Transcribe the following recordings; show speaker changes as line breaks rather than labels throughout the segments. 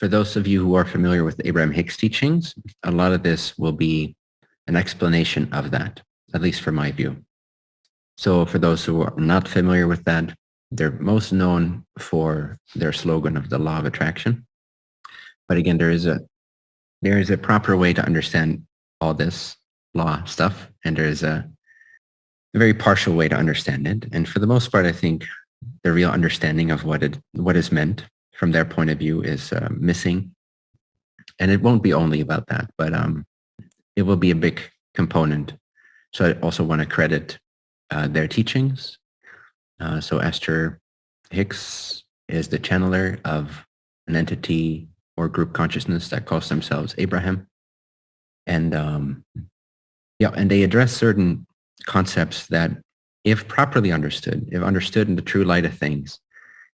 For those of you who are familiar with Abraham Hicks teachings, a lot of this will be an explanation of that, at least from my view. So for those who are not familiar with that, they're most known for their slogan of the law of attraction. But again, there is a proper way to understand all this law stuff, and there is a very partial way to understand it. And for the most part, I think the real understanding of what is meant from their point of view is missing. And it won't be only about that, but it will be a big component. So I also want to credit their teachings. So Esther Hicks is the channeler of an entity or group consciousness that calls themselves Abraham. And and they address certain concepts that, if properly understood, if understood in the true light of things,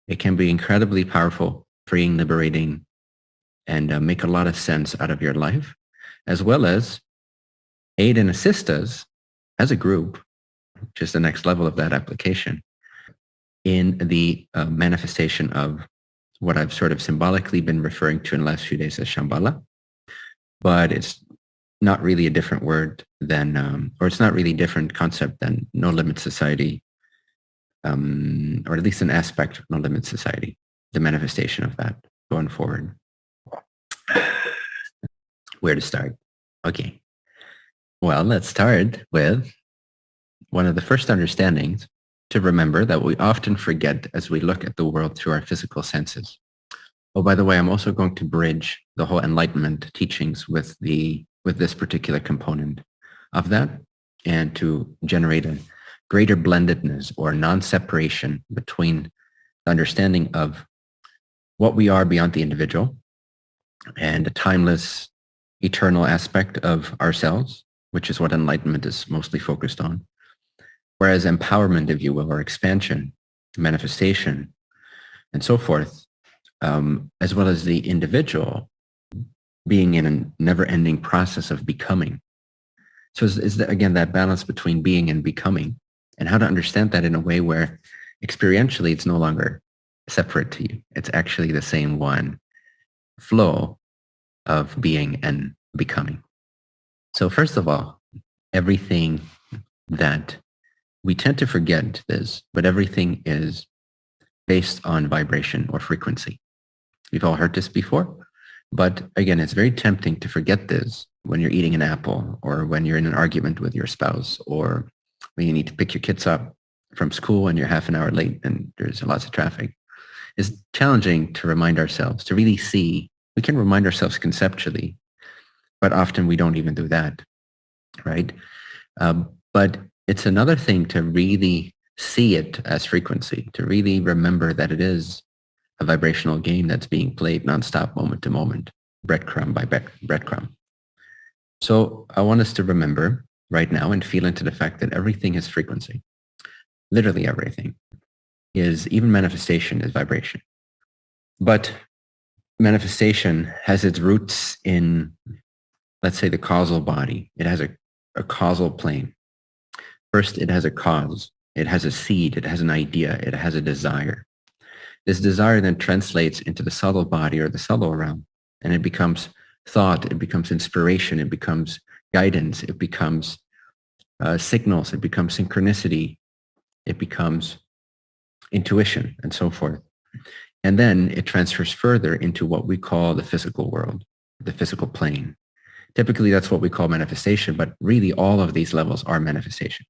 it can be incredibly powerful, freeing, liberating, and make a lot of sense out of your life, as well as aid and assist us as a group, which is the next level of that application, in the manifestation of what I've sort of symbolically been referring to in the last few days as Shambhala. But it's not really a different word than, or it's not really a different concept than No Limit Society, or at least an aspect of No Limit Society, the manifestation of that going forward. Where to start? Okay. Well, let's start with one of the first understandings, to remember that we often forget as we look at the world through our physical senses. Oh, by the way, I'm also going to bridge the whole enlightenment teachings with this particular component of that, and to generate a greater blendedness or non-separation between the understanding of what we are beyond the individual and a timeless, eternal aspect of ourselves, which is what enlightenment is mostly focused on. Whereas empowerment, if you will, or expansion, manifestation, and so forth, as well as the individual being in a never-ending process of becoming. So is again, that balance between being and becoming, and how to understand that in a way where experientially it's no longer separate to you. It's actually the same one flow of being and becoming. So first of all, everything that we tend to forget this, but everything is based on vibration or frequency. We've all heard this before, but again, it's very tempting to forget this when you're eating an apple, or when you're in an argument with your spouse, or when you need to pick your kids up from school and you're half an hour late and there's lots of traffic. It's challenging to remind ourselves, to really see. We can remind ourselves conceptually, but often we don't even do that, right? But it's another thing to really see it as frequency, to really remember that it is a vibrational game that's being played nonstop, moment to moment, breadcrumb by breadcrumb. So I want us to remember right now and feel into the fact that everything is frequency. Literally everything is, even manifestation is vibration. But manifestation has its roots in, let's say, the causal body. It has a causal plane. First, it has a cause. It has a seed. It has an idea. It has a desire. This desire then translates into the subtle body or the subtle realm, and it becomes thought. It becomes inspiration. It becomes guidance. It becomes signals. It becomes synchronicity. It becomes intuition, and so forth. And then it transfers further into what we call the physical world, the physical plane. Typically, that's what we call manifestation, but really all of these levels are manifestation.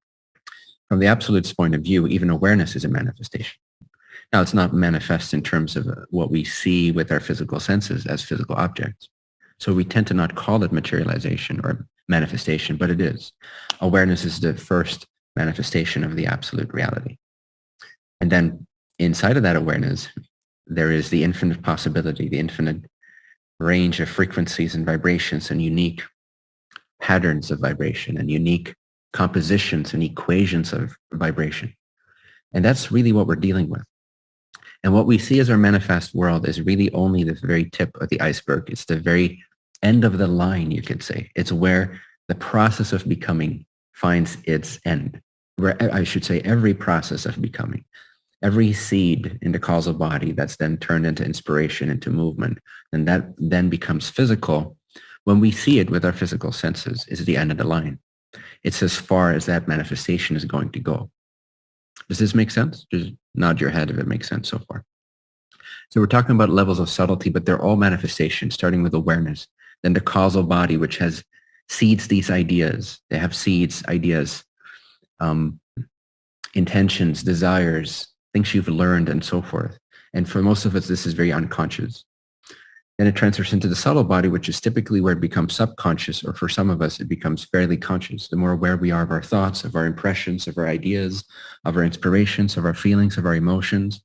From the absolute's point of view, even awareness is a manifestation. Now, it's not manifest in terms of what we see with our physical senses as physical objects. So we tend to not call it materialization or manifestation, but it is. Awareness is the first manifestation of the absolute reality. And then inside of that awareness, there is the infinite possibility, the infinite range of frequencies and vibrations and unique patterns of vibration and unique compositions and equations of vibration. And that's really what we're dealing with. And what we see as our manifest world is really only the very tip of the iceberg. It's the very end of the line, you could say. It's where the process of becoming finds its end. Where, I should say, every process of becoming. every seed in the causal body that's then turned into inspiration, into movement, and that then becomes physical, when we see it with our physical senses, is the end of the line. It's as far as that manifestation is going to go. Does this make sense? Just nod your head if it makes sense so far. So we're talking about levels of subtlety, but they're all manifestations, starting with awareness. Then the causal body, which has seeds these ideas. They have seeds, ideas, intentions, desires, things you've learned, and so forth. And for most of us, this is very unconscious. Then it transfers into the subtle body, which is typically where it becomes subconscious, or for some of us, it becomes fairly conscious. The more aware we are of our thoughts, of our impressions, of our ideas, of our inspirations, of our feelings, of our emotions,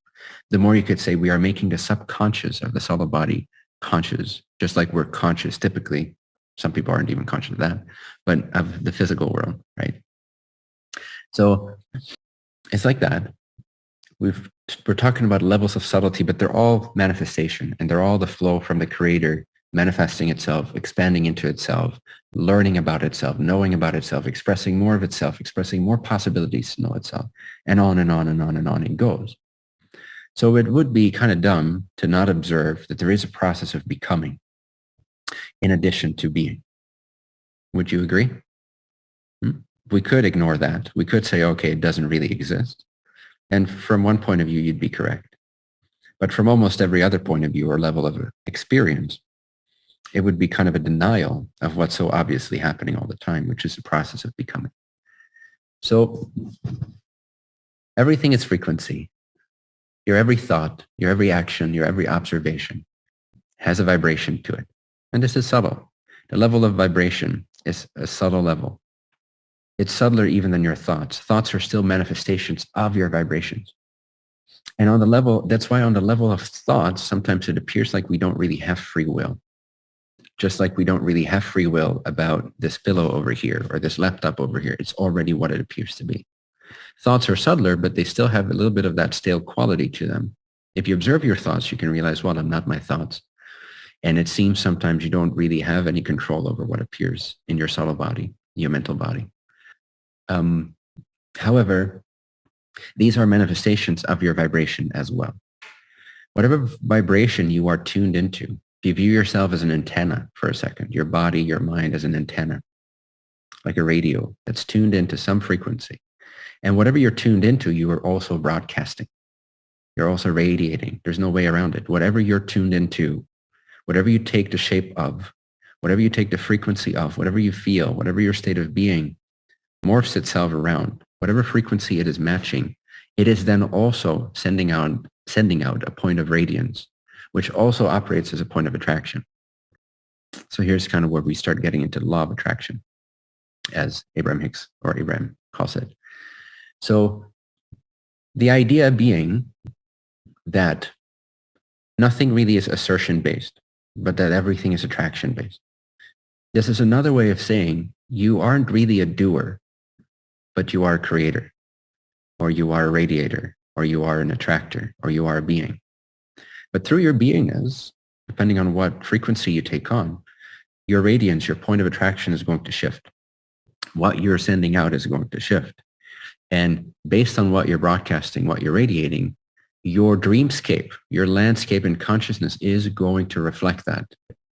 the more you could say we are making the subconscious of the subtle body conscious, just like we're conscious typically. Some people aren't even conscious of that, but of the physical world, right? So it's like that. We're talking about levels of subtlety, but they're all manifestation, and they're all the flow from the creator manifesting itself, expanding into itself, learning about itself, knowing about itself, expressing more of itself, expressing more possibilities to know itself, and on and on and on and on it goes. So it would be kind of dumb to not observe that there is a process of becoming in addition to being. Would you agree? We could ignore that. We could say, okay, it doesn't really exist. And from one point of view, you'd be correct. But from almost every other point of view or level of experience, it would be kind of a denial of what's so obviously happening all the time, which is the process of becoming. So everything is frequency. Your every thought, your every action, your every observation has a vibration to it. And this is subtle. The level of vibration is a subtle level. It's subtler even than your thoughts. Thoughts are still manifestations of your vibrations. And on the level, that's why on the level of thoughts, sometimes it appears like we don't really have free will. Just like we don't really have free will about this pillow over here or this laptop over here. It's already what it appears to be. Thoughts are subtler, but they still have a little bit of that stale quality to them. If you observe your thoughts, you can realize, well, I'm not my thoughts. And it seems sometimes you don't really have any control over what appears in your subtle body, your mental body. However, these are manifestations of your vibration as well. Whatever vibration you are tuned into, if you view yourself as an antenna for a second, your body, your mind as an antenna, like a radio that's tuned into some frequency. And whatever you're tuned into, you are also broadcasting. You're also radiating. There's no way around it. Whatever you're tuned into, whatever you take the shape of, whatever you take the frequency of, whatever you feel, whatever your state of being, morphs itself around. Whatever frequency it is matching, it is then also sending out a point of radiance, which also operates as a point of attraction. So here's kind of where we start getting into the law of attraction, as Abraham Hicks or Abraham calls it. So the idea being that nothing really is assertion-based, but that everything is attraction-based. This is another way of saying you aren't really a doer, but you are a creator, or you are a radiator, or you are an attractor, or you are a being. But through your beingness, depending on what frequency you take on, your radiance, your point of attraction is going to shift. What you're sending out is going to shift. And based on what you're broadcasting, what you're radiating, your dreamscape, your landscape and consciousness is going to reflect that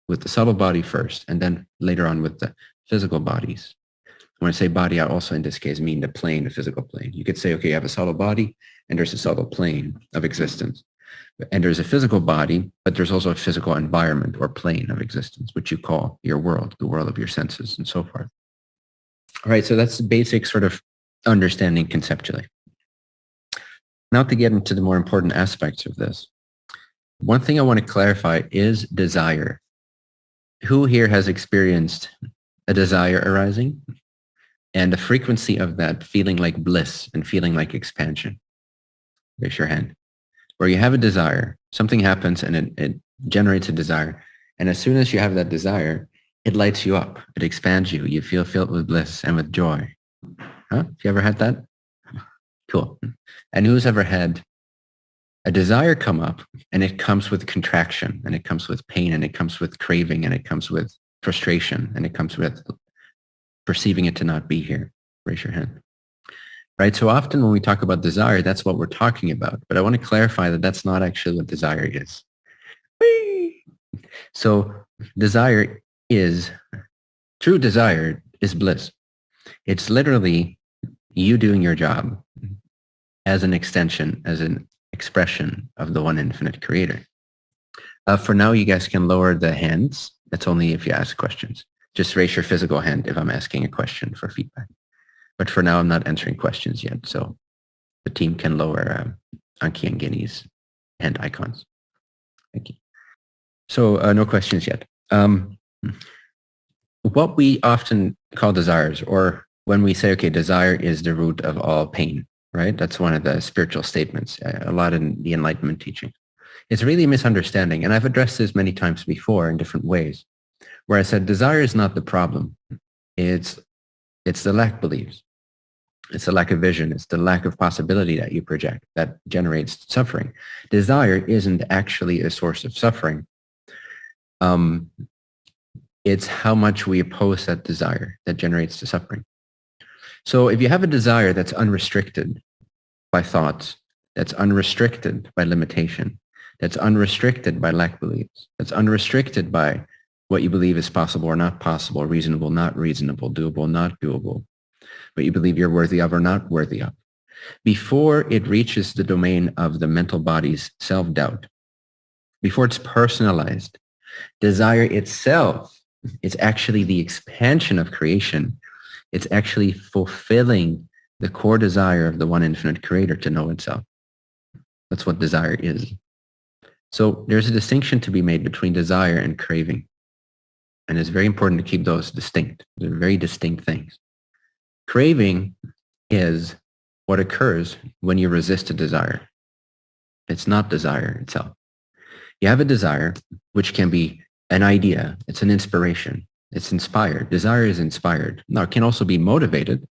with the subtle body first, and then later on with the physical bodies. When I say body, I also in this case mean the plane, the physical plane. You could say, okay, you have a subtle body and there's a subtle plane of existence. And there's a physical body, but there's also a physical environment or plane of existence, which you call your world, the world of your senses and so forth. All right, so that's the basic sort of understanding conceptually. Now to get into the more important aspects of this. One thing I want to clarify is desire. Who here has experienced a desire arising and the frequency of that feeling like bliss and feeling like expansion? Raise your hand. Where you have a desire, something happens and it generates a desire. And as soon as you have that desire, it lights you up. It expands you. You feel filled with bliss and with joy. Huh? Have you ever had that? Cool. And who's ever had a desire come up and it comes with contraction and it comes with pain and it comes with craving and it comes with frustration and it comes with perceiving it to not be here? Raise your hand. right? So often when we talk about desire, that's what we're talking about. But I want to clarify that that's not actually what desire is. Whee! So desire is, true desire is bliss. It's literally you doing your job as an extension, as an expression of the one infinite creator. For now, you guys can lower the hands. That's only if you ask questions. Just raise your physical hand if I'm asking a question for feedback. But for now, I'm not answering questions yet. So the team can lower Anki and Guinea's hand icons. Thank you. So no questions yet. What we often call desires, or when we say, okay, desire is the root of all pain, right? That's one of the spiritual statements, a lot in the Enlightenment teaching. It's really a misunderstanding. And I've addressed this many times before in different ways, where I said desire is not the problem. It's the lack of beliefs. It's the lack of vision. It's the lack of possibility that you project that generates suffering. Desire isn't actually a source of suffering. It's how much we oppose that desire that generates the suffering. So if you have a desire that's unrestricted by thoughts, that's unrestricted by limitation, that's unrestricted by lack beliefs, that's unrestricted by what you believe is possible or not possible, reasonable, not reasonable, doable, not doable, what you believe you're worthy of or not worthy of. Before it reaches the domain of the mental body's self-doubt, before it's personalized, desire itself is actually the expansion of creation. It's actually fulfilling the core desire of the one infinite creator to know itself. That's what desire is. So there's a distinction to be made between desire and craving. And it's very important to keep those distinct. They're very distinct things. Craving is what occurs when you resist a desire. It's not desire itself. You have a desire, which can be an idea. It's an inspiration. It's inspired. Desire is inspired. Now, it can also be motivated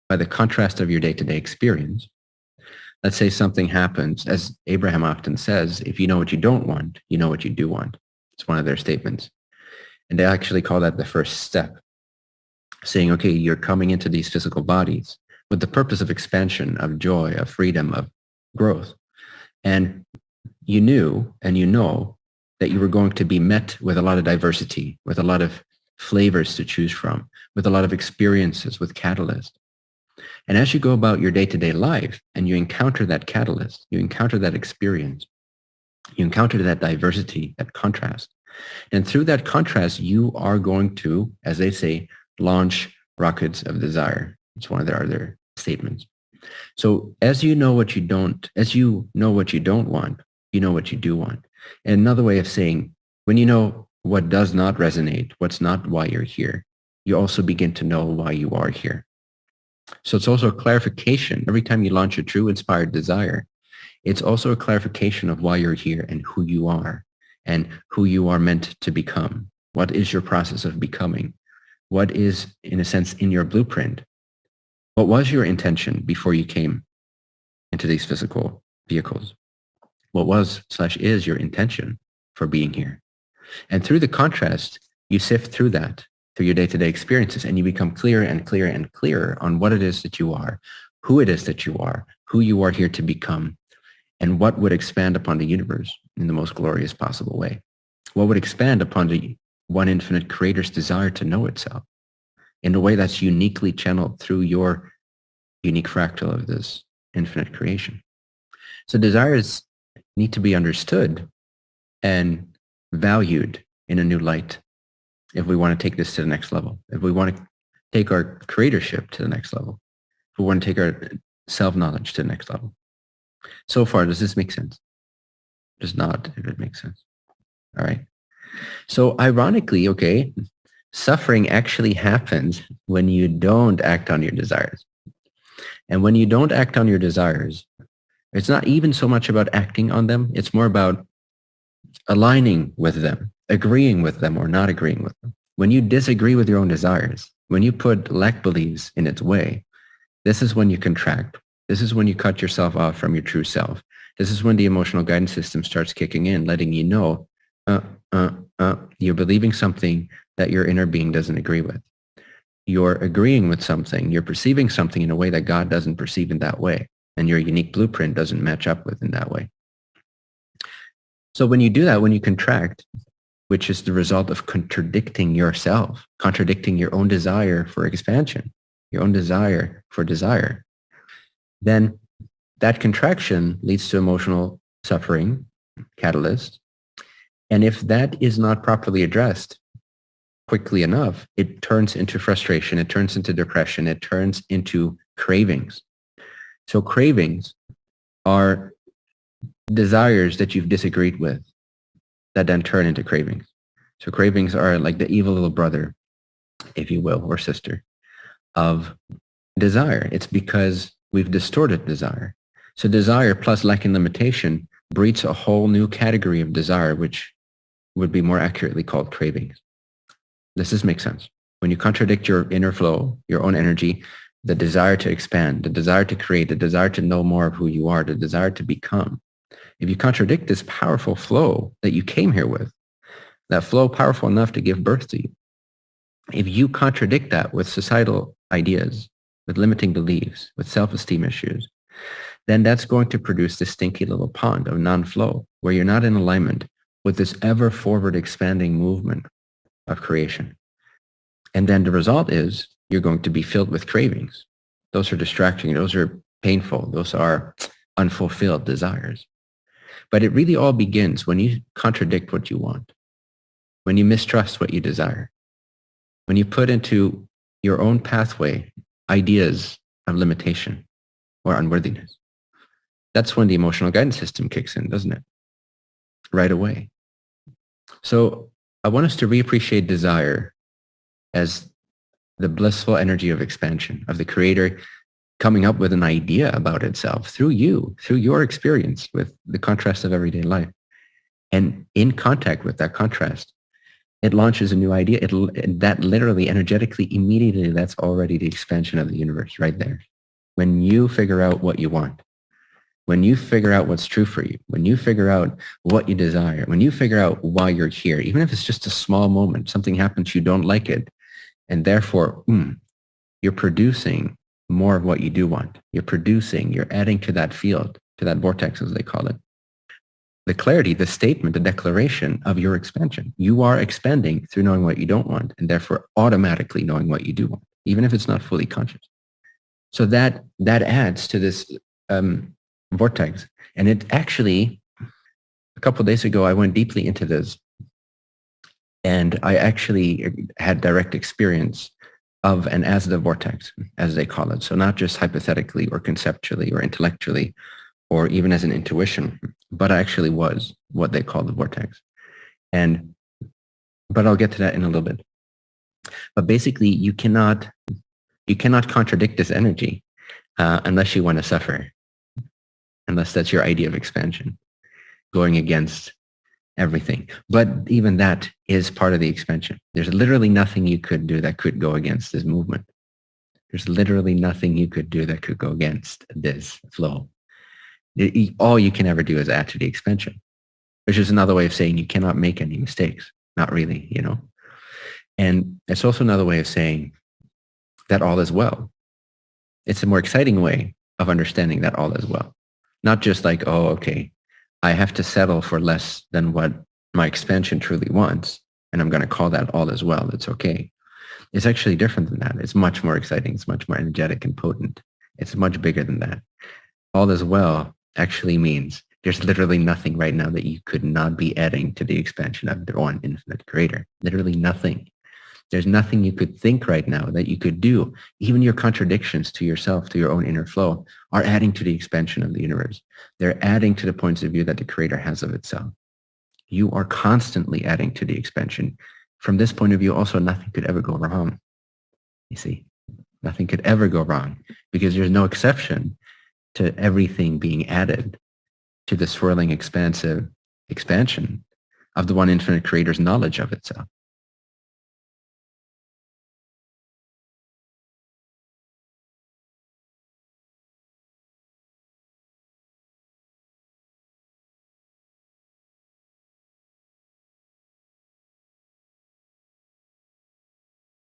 by the contrast of your day-to-day experience. Let's say something happens, as Abraham often says, if you know what you don't want, you know what you do want. It's one of their statements. And they actually call that the first step, saying, okay, you're coming into these physical bodies with the purpose of expansion, of joy, of freedom, of growth. And you knew and you know that you were going to be met with a lot of diversity, with a lot of flavors to choose from, with a lot of experiences, with catalysts. And as you go about your day-to-day life and you encounter that catalyst, you encounter that experience, you encounter that diversity, that contrast. And through that contrast, you are going to, as they say, launch rockets of desire. It's one of their other statements. So as you know what you don't want, you know what you do want. And another way of saying, when you know what does not resonate, what's not why you're here, you also begin to know why you are here. So it's also a clarification. Every time you launch a true inspired desire, it's also a clarification of why you're here and who you are meant to become. What is your process of becoming? What is, in a sense, in your blueprint? What was your intention before you came into these physical vehicles? What was/is your intention for being here? And through the contrast, you sift through that, through your day-to-day experiences, and you become clearer and clearer and clearer on what it is that you are, who it is that you are, who you are here to become, and what would expand upon the universe in the most glorious possible way. What would expand upon the one infinite creator's desire to know itself in a way that's uniquely channeled through your unique fractal of this infinite creation. So desires need to be understood and valued in a new light if we want to take this to the next level, if we want to take our creatorship to the next level, if we want to take our self-knowledge to the next level. So far, does this make sense? Just nod if it makes sense. All right. So ironically, okay, suffering actually happens when you don't act on your desires. And when you don't act on your desires, it's not even so much about acting on them. It's more about aligning with them, agreeing with them or not agreeing with them. When you disagree with your own desires, when you put lack beliefs in its way, this is when you contract. This is when you cut yourself off from your true self. This is when the emotional guidance system starts kicking in, letting you know, you're believing something that your inner being doesn't agree with. you're agreeing with something, you're perceiving something in a way that God doesn't perceive in that way, and your unique blueprint doesn't match up with in that way. So when you do that, when you contract, which is the result of contradicting yourself, contradicting your own desire for expansion, your own desire for desire, then that contraction leads to emotional suffering, catalyst. And if that is not properly addressed quickly enough, it turns into frustration, it turns into depression, it turns into cravings. So cravings are desires that you've disagreed with that then turn into cravings. So cravings are like the evil little brother, if you will, or sister of desire. It's because we've distorted desire. So desire plus lack and limitation breeds a whole new category of desire, which would be more accurately called cravings. Does this make sense? When you contradict your inner flow, your own energy, the desire to expand, the desire to create, the desire to know more of who you are, the desire to become, if you contradict this powerful flow that you came here with, that flow powerful enough to give birth to you, if you contradict that with societal ideas, with limiting beliefs, with self-esteem issues, then that's going to produce this stinky little pond of non-flow where you're not in alignment with this ever forward expanding movement of creation. And then the result is you're going to be filled with cravings. Those are distracting. Those are painful. Those are unfulfilled desires. But it really all begins when you contradict what you want, when you mistrust what you desire, when you put into your own pathway ideas of limitation or unworthiness. That's when the emotional guidance system kicks in, doesn't it? Right away. So I want us to reappreciate desire as the blissful energy of expansion, of the creator coming up with an idea about itself through you, through your experience with the contrast of everyday life. And in contact with that contrast, it launches a new idea. That literally, energetically, immediately, that's already the expansion of the universe right there. When you figure out what you want, when you figure out what's true for you, when you figure out what you desire, when you figure out why you're here, even if it's just a small moment, something happens, you don't like it, and therefore, you're producing more of what you do want. You're adding to that field, to that vortex, as they call it. The clarity, the statement, the declaration of your expansion. You are expanding through knowing what you don't want, and therefore automatically knowing what you do want, even if it's not fully conscious. So that adds to this vortex. And it actually, a couple of days ago, I went deeply into this, and I actually had direct experience of and as the vortex, as they call it. So not just hypothetically or conceptually or intellectually or even as an intuition, but I actually was what they call the vortex. But I'll get to that in a little bit. But basically, you cannot contradict this energy unless you want to suffer, unless that's your idea of expansion, going against everything. But even that is part of the expansion. There's literally nothing you could do that could go against this movement. There's literally nothing you could do that could go against this flow. All you can ever do is add to the expansion, which is another way of saying you cannot make any mistakes. Not really, you know. And it's also another way of saying that all is well. It's a more exciting way of understanding that all is well. Not just like, oh, okay, I have to settle for less than what my expansion truly wants, and I'm going to call that all as well. It's okay. It's actually different than that. It's much more exciting. It's much more energetic and potent. It's much bigger than that. All as well actually means there's literally nothing right now that you could not be adding to the expansion of the one infinite creator. Literally nothing. There's nothing you could think right now that you could do. Even your contradictions to yourself, to your own inner flow, are adding to the expansion of the universe. They're adding to the points of view that the creator has of itself. You are constantly adding to the expansion. From this point of view, also, nothing could ever go wrong. You see, nothing could ever go wrong because there's no exception to everything being added to the swirling, expansive expansion of the one infinite creator's knowledge of itself.